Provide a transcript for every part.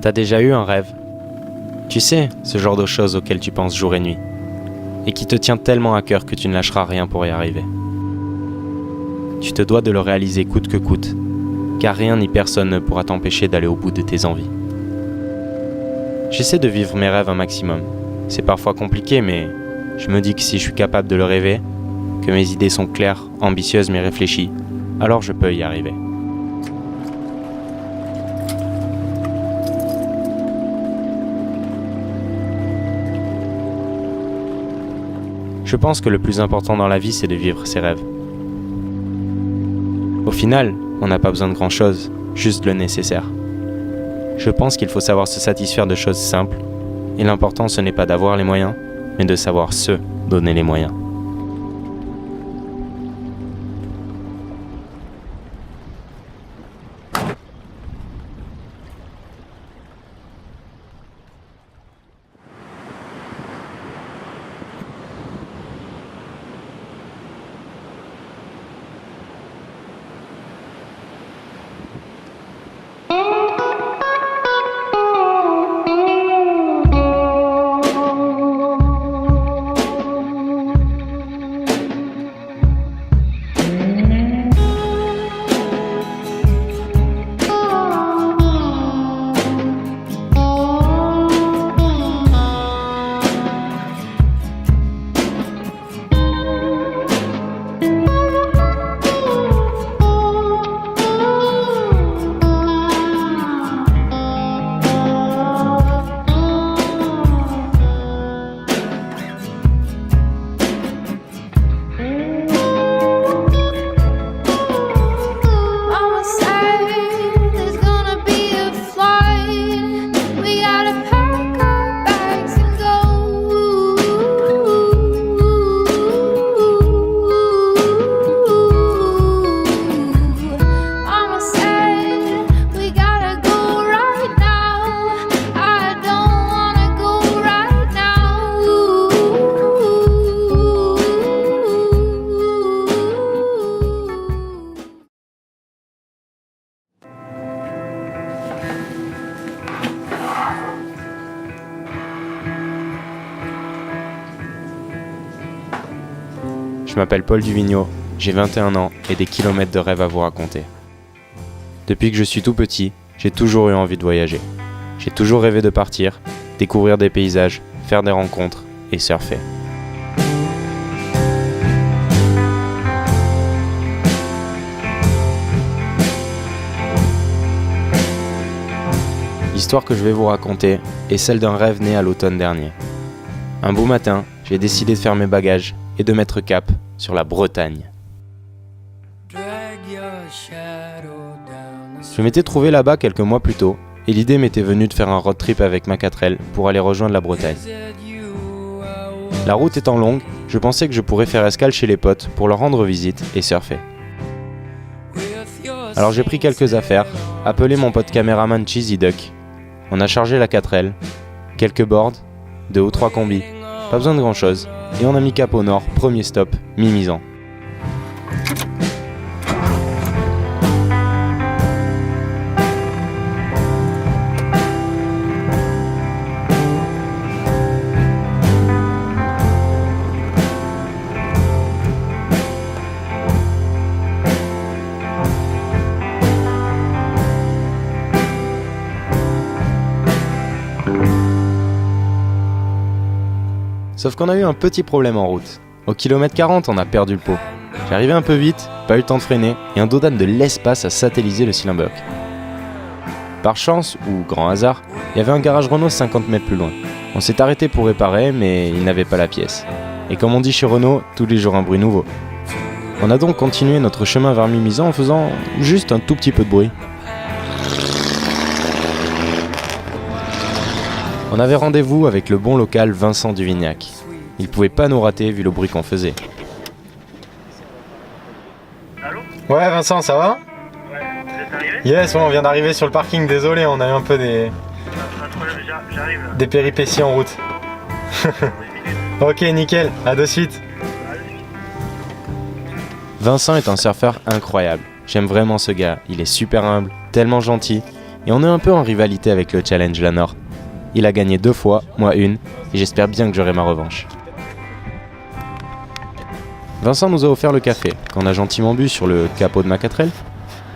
T'as déjà eu un rêve? Tu sais, ce genre de choses auxquelles tu penses jour et nuit, et qui te tient tellement à cœur que tu ne lâcheras rien pour y arriver. Tu te dois de le réaliser coûte que coûte, car rien ni personne ne pourra t'empêcher d'aller au bout de tes envies. J'essaie de vivre mes rêves un maximum. C'est parfois compliqué, mais je me dis que si je suis capable de le rêver, que mes idées sont claires, ambitieuses mais réfléchies, alors je peux y arriver. Je pense que le plus important dans la vie, c'est de vivre ses rêves. Au final, on n'a pas besoin de grand-chose, juste le nécessaire. Je pense qu'il faut savoir se satisfaire de choses simples, et l'important ce n'est pas d'avoir les moyens, mais de savoir se donner les moyens. Je m'appelle Paul Duvigneau, j'ai 21 ans et des kilomètres de rêves à vous raconter. Depuis que je suis tout petit, j'ai toujours eu envie de voyager. J'ai toujours rêvé de partir, découvrir des paysages, faire des rencontres et surfer. L'histoire que je vais vous raconter est celle d'un rêve né à l'automne dernier. Un beau matin, j'ai décidé de faire mes bagages et de mettre cap sur la Bretagne. Je m'étais trouvé là-bas quelques mois plus tôt et l'idée m'était venue de faire un road trip avec ma 4L pour aller rejoindre la Bretagne. La route étant longue, je pensais que je pourrais faire escale chez les potes pour leur rendre visite et surfer. Alors j'ai pris quelques affaires, appelé mon pote caméraman Cheesy Duck. On a chargé la 4L, quelques boards, 2 ou 3 combis, pas besoin de grand chose, et on a mis cap au nord, premier stop, Mimizan. Sauf qu'on a eu un petit problème en route. Au kilomètre 40, on a perdu le pot. J'arrivais un peu vite, pas eu le temps de freiner, et un dodan de l'espace a satellisé le cylindre. Par chance, ou grand hasard, il y avait un garage Renault 50 mètres plus loin. On s'est arrêté pour réparer, mais il n'avait pas la pièce. Et comme on dit chez Renault, tous les jours un bruit nouveau. On a donc continué notre chemin vers Mimizan en faisant juste un tout petit peu de bruit. On avait rendez-vous avec le bon local Vincent Duvignac. Il pouvait pas nous rater vu le bruit qu'on faisait. Allô ? Ouais Vincent, ça va ? Ouais, vous êtes arrivé ? Yes, ouais, on vient d'arriver sur le parking, désolé, on a eu un peu des Pas de problème, j'arrive là. des péripéties en route. Ok, nickel, à de suite. Vincent est un surfeur incroyable. J'aime vraiment ce gars, il est super humble, tellement gentil, et on est un peu en rivalité avec le challenge Lanor. Il a gagné 2 fois, moi une, et j'espère bien que j'aurai ma revanche. Vincent nous a offert le café, qu'on a gentiment bu sur le capot de ma 4L,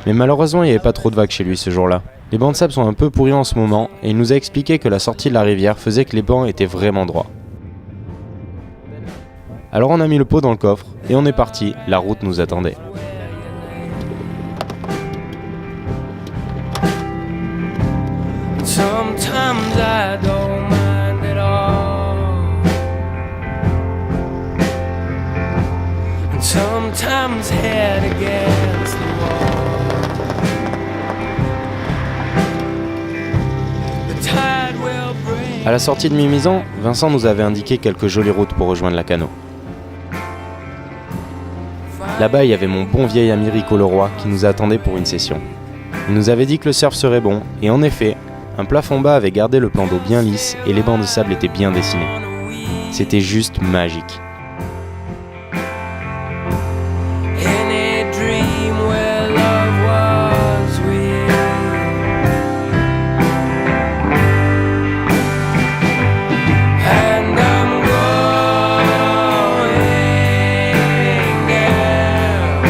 mais malheureusement il n'y avait pas trop de vagues chez lui ce jour-là. Les bancs de sable sont un peu pourris en ce moment, et il nous a expliqué que la sortie de la rivière faisait que les bancs étaient vraiment droits. Alors on a mis le pot dans le coffre, et on est parti, la route nous attendait. Sometimes I don't mind at all, and sometimes head against the wall. The tide will bring. À la sortie de Mimizan, Vincent nous avait indiqué quelques jolies routes pour rejoindre la Cano. Là-bas, il y avait mon bon vieil ami Rico Leroy qui nous attendait pour une session. Il nous avait dit que le surf serait bon, et en effet, un plafond bas avait gardé le plan d'eau bien lisse et les bancs de sable étaient bien dessinés. C'était juste magique. Any dream where love was real. And I'm going now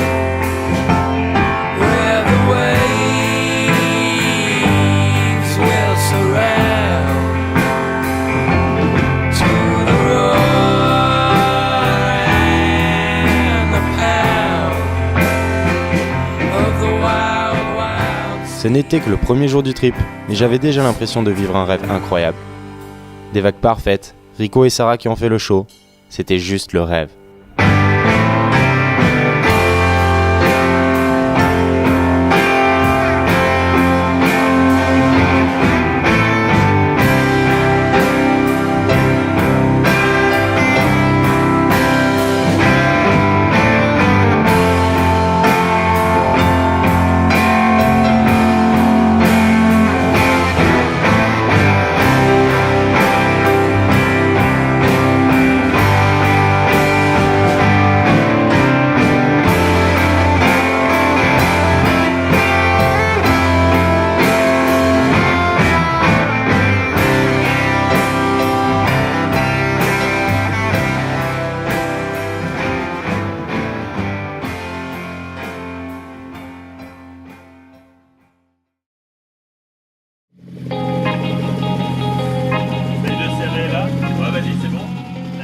where the waves will surround to the roar and the pound of the wild, wild. Ce n'était que le premier jour du trip, mais j'avais déjà l'impression de vivre un rêve incroyable. Des vagues parfaites, Rico et Sarah qui ont fait le show, c'était juste le rêve.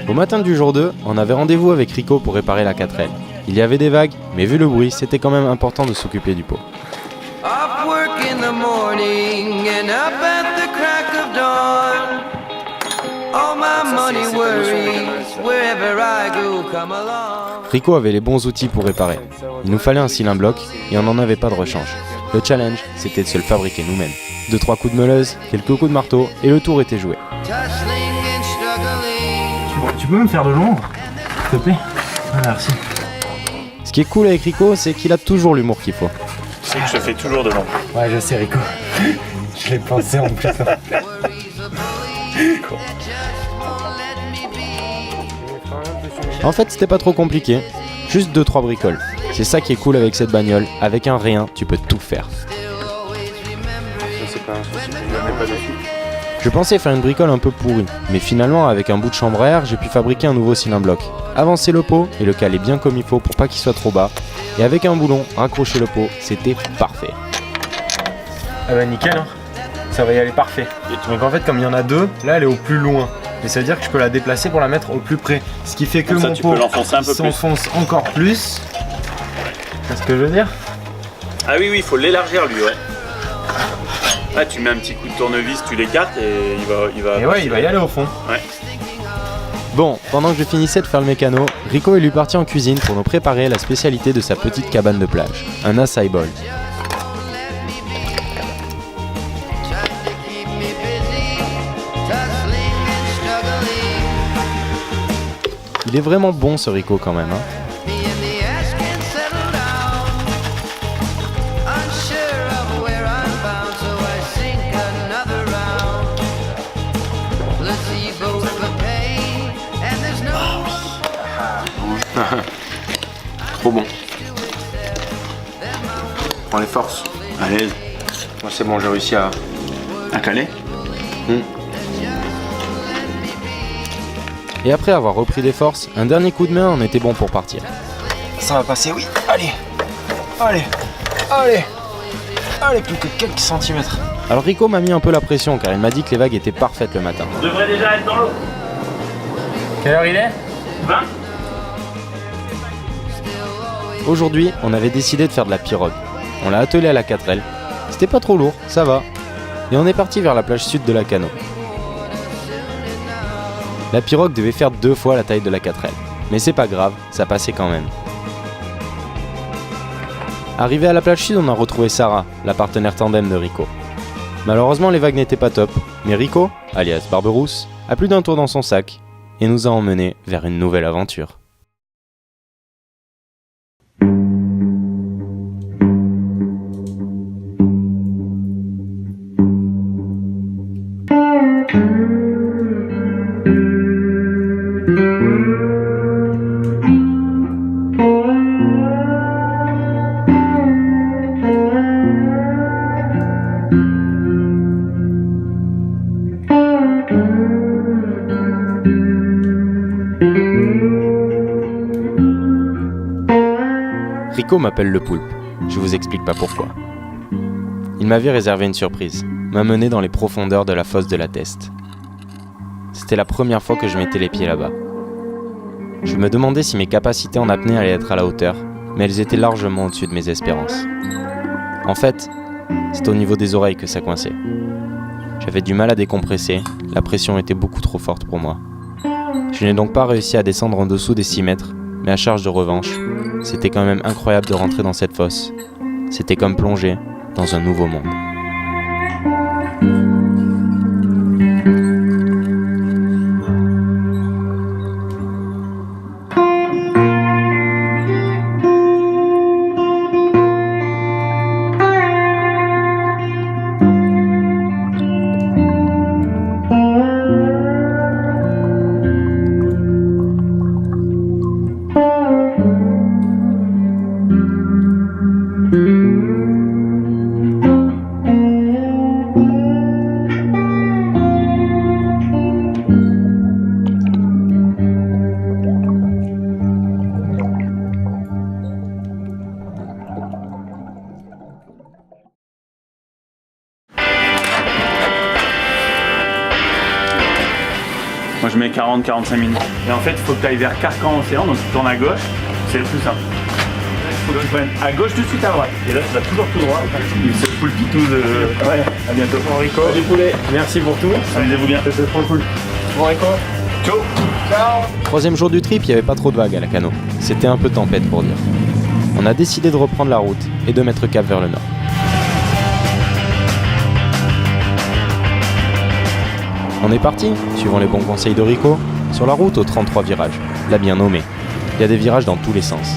Au matin du jour 2, on avait rendez-vous avec Rico pour réparer la 4L. Il y avait des vagues, mais vu le bruit, c'était quand même important de s'occuper du pot. Off work in the morning and up at the crack of dawn. All my money worries, wherever I go, come along. Rico avait les bons outils pour réparer. Il nous fallait un cylindre bloc et on n'en avait pas de rechange. Le challenge, c'était de se le fabriquer nous-mêmes. 2-3 coups de meuleuse, quelques coups de marteau et le tour était joué. Tussling and struggling. Tu peux me faire de l'ombre, s'il te plaît? Ah, merci. Ce qui est cool avec Rico, c'est qu'il a toujours l'humour qu'il faut. Tu sais que je fais toujours de l'ombre. Ouais, je sais, Rico. Je l'ai pensé en plus. En fait, c'était pas trop compliqué. Juste 2-3 bricoles. C'est ça qui est cool avec cette bagnole. Avec un rien, tu peux tout faire. C'est pas un souci, je la mets pas dessus. Je pensais faire une bricole un peu pourrie, mais finalement avec un bout de chambre à air, j'ai pu fabriquer un nouveau cylindre bloc. Avancer le pot et le caler bien comme il faut pour pas qu'il soit trop bas. Et avec un boulon, raccrocher le pot, c'était parfait. Ah bah nickel, hein. Ça va y aller parfait. Donc en fait, comme il y en a deux, là elle est au plus loin. Et ça veut dire que je peux la déplacer pour la mettre au plus près. Ce qui fait que Comme ça, mon tu pot peux l'enfoncer un peu plus. s'enfonce encore plus. C'est ce que je veux dire? Ah oui, il faut l'élargir lui, ouais. Ah, tu mets un petit coup de tournevis, tu l'écartes et il va. Et ouais, il va y aller au fond. Ouais. Bon, pendant que je finissais de faire le mécano, Rico est lui parti en cuisine pour nous préparer la spécialité de sa petite cabane de plage, un acai bowl. Il est vraiment bon ce Rico quand même, hein. Trop bon. Prends les forces. Allez. Moi c'est bon, j'ai réussi à caler. Et après avoir repris des forces, un dernier coup de main en était bon pour partir. Ça va passer, oui. Allez, plus que quelques centimètres. Alors Rico m'a mis un peu la pression car il m'a dit que les vagues étaient parfaites le matin. On devrait déjà être dans l'eau. Quelle heure il est 20. Aujourd'hui, on avait décidé de faire de la pirogue. On l'a attelé à la 4L. C'était pas trop lourd, ça va. Et on est parti vers la plage sud de la Cano. La pirogue devait faire 2 fois la taille de la 4L. Mais c'est pas grave, ça passait quand même. Arrivé à la plage sud, on a retrouvé Sarah, la partenaire tandem de Rico. Malheureusement, les vagues n'étaient pas top, mais Rico, alias Barberousse, a plus d'un tour dans son sac et nous a emmenés vers une nouvelle aventure. Rico m'appelle le poulpe, je vous explique pas pourquoi. Il m'avait réservé une surprise, m'amener dans les profondeurs de la fosse de la Teste. C'était la première fois que je mettais les pieds là-bas. Je me demandais si mes capacités en apnée allaient être à la hauteur, mais elles étaient largement au-dessus de mes espérances. En fait, c'est au niveau des oreilles que ça coinçait. J'avais du mal à décompresser, la pression était beaucoup trop forte pour moi. Je n'ai donc pas réussi à descendre en dessous des 6 mètres, mais à charge de revanche, c'était quand même incroyable de rentrer dans cette fosse. C'était comme plonger dans un nouveau monde. Moi je mets 40-45 minutes. Et en fait, il faut que tu ailles vers Carcan Océan, donc tu tournes à gauche, c'est le plus simple. Il faut que tu prennes à gauche tout de suite à droite. Et là, tu vas toujours tout droit. C'est le poule pitou de... Ouais, à bientôt. Bon Rico, Salut poulet. merci pour tout. Amusez-vous bien. Je te prends le poule. Bon Rico, Ciao. ciao. 3e jour du trip, il n'y avait pas trop de vagues à la Cano. C'était un peu tempête pour dire. On a décidé de reprendre la route et de mettre cap vers le nord. On est parti, suivant les bons conseils de Rico, sur la route aux 33 virages, l'a bien nommé. Il y a des virages dans tous les sens.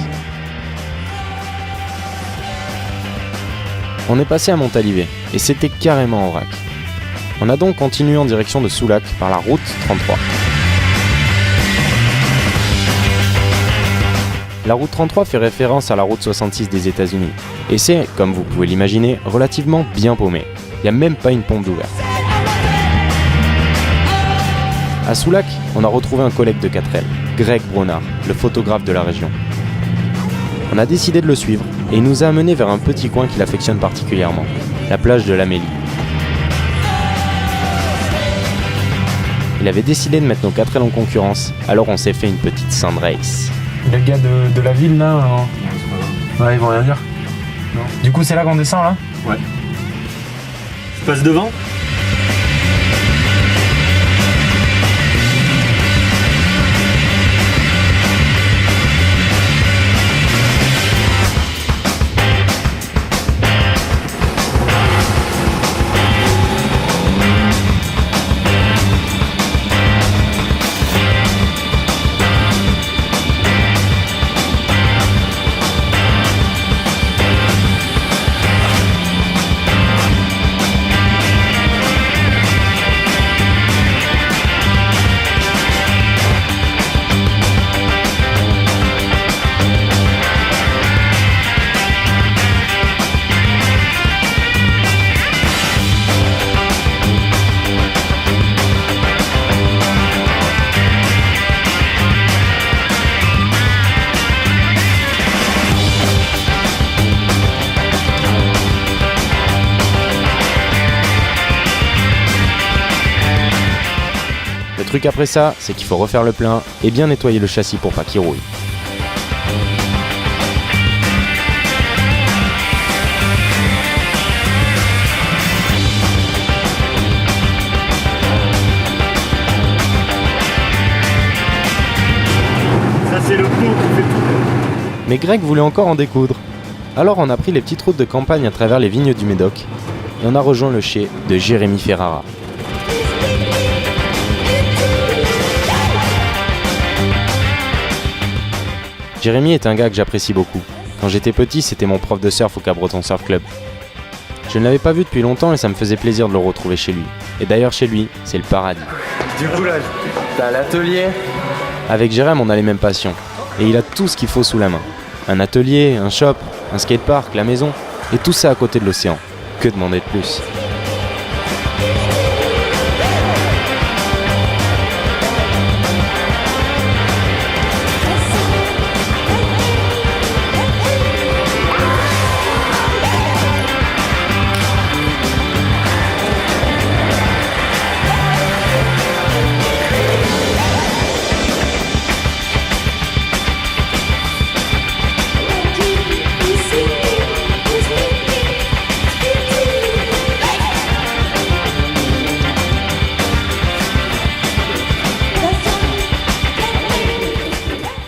On est passé à Montalivet, et c'était carrément en vrac. On a donc continué en direction de Soulac par la route 33. La route 33 fait référence à la route 66 des États-Unis, et c'est, comme vous pouvez l'imaginer, relativement bien paumé. Il n'y a même pas une pompe d'ouverte. À Soulac, on a retrouvé un collègue de 4L, Greg Bronard, le photographe de la région. On a décidé de le suivre et il nous a amenés vers un petit coin qu'il affectionne particulièrement, la plage de l'Amélie. Il avait décidé de mettre nos 4L en concurrence, alors on s'est fait une petite sand race. Les gars de la ville là, ouais, ils vont rien dire. Non. Du coup, c'est là qu'on descend là. Ouais. Je passe devant. truc après ça, c'est qu'il faut refaire le plein et bien nettoyer le châssis pour pas qu'il rouille. Ça c'est le pot qui fait tout. Mais Greg voulait encore en découdre. Alors on a pris les petites routes de campagne à travers les vignes du Médoc et on a rejoint le chai de Jérémy Ferrara. Jérémy est un gars que j'apprécie beaucoup. Quand j'étais petit, c'était mon prof de surf au Cabreton Surf Club. Je ne l'avais pas vu depuis longtemps et ça me faisait plaisir de le retrouver chez lui. Et d'ailleurs chez lui, c'est le paradis. Du coup là, t'as l'atelier. Avec Jérémy, on a les mêmes passions. Et il a tout ce qu'il faut sous la main. Un atelier, un shop, un skatepark, la maison. Et tout ça à côté de l'océan. Que demander de plus ?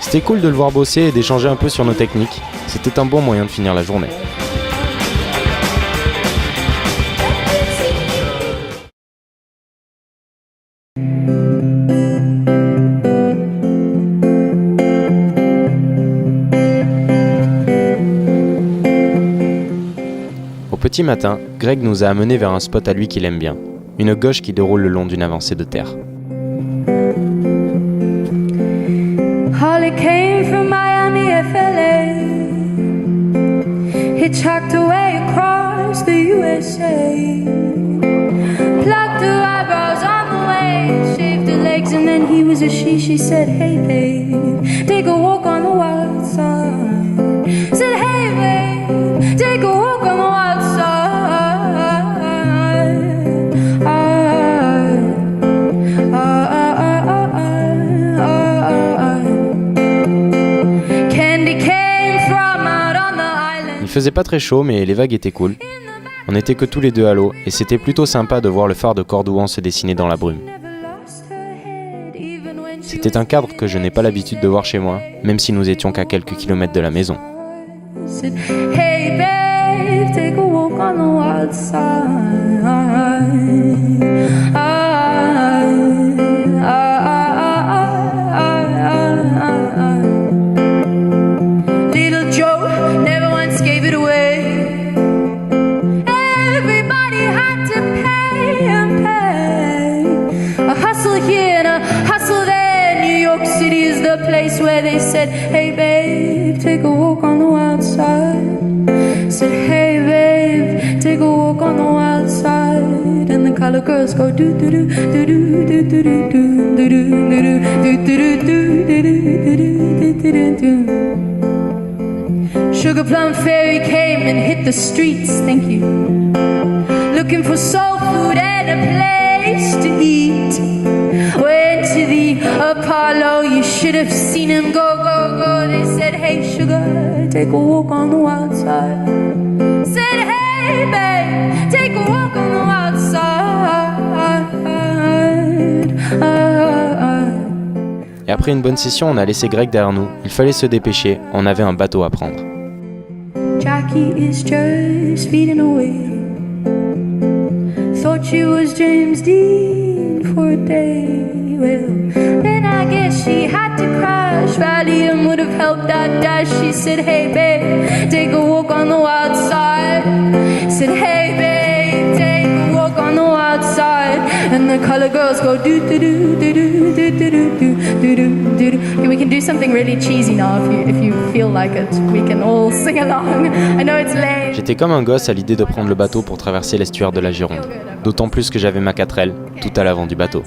C'était cool de le voir bosser et d'échanger un peu sur nos techniques. C'était un bon moyen de finir la journée. Au petit matin, Greg nous a amenés vers un spot à lui qu'il aime bien. Une gauche qui déroule le long d'une avancée de terre. Holly came from Miami, FLA. Hitchhiked away across the USA. Plucked her eyebrows on the way, shaved her legs, and then he was a she. She said, hey babe, take a walk on the wild side. Said, hey babe, take a walk on the wild side. Il faisait pas très chaud, mais les vagues étaient cool. On n'était que tous les deux à l'eau, et c'était plutôt sympa de voir le phare de Cordouan se dessiner dans la brume. C'était un cadre que je n'ai pas l'habitude de voir chez moi, même si nous étions qu'à quelques kilomètres de la maison. Where they said, hey babe, take a walk on the wild side. Said, hey babe, take a walk on the wild side. And the color girls go do do do do do do do do do do do do do do do do. Sugar Plum Fairy came and hit the streets, thank you, looking for soul food and a place to eat. Went to the Apollo, you should have seen him go, go, go. They said, hey sugar, take a walk on the wild side. Said, hey babe, take a walk on the wild side. Et après une bonne session, on a laissé Greg derrière nous. Il fallait se dépêcher, on avait un bateau à prendre. Jackie is just feeding away. Thought she was James Dean for a day. Well, then I guess she had to crash. Valium would have helped that dash. She said, hey babe, take a walk on the wild side. Said, hey babe, take a walk on the wild side. And the color girls go do do do do do do do do do do do. Okay, we can do something really cheesy now if you feel like it. We can all sing along. I know it's lame. J'étais comme un gosse à l'idée de prendre le bateau pour traverser l'estuaire de la Gironde. D'autant plus que j'avais ma 4L tout à l'avant du bateau.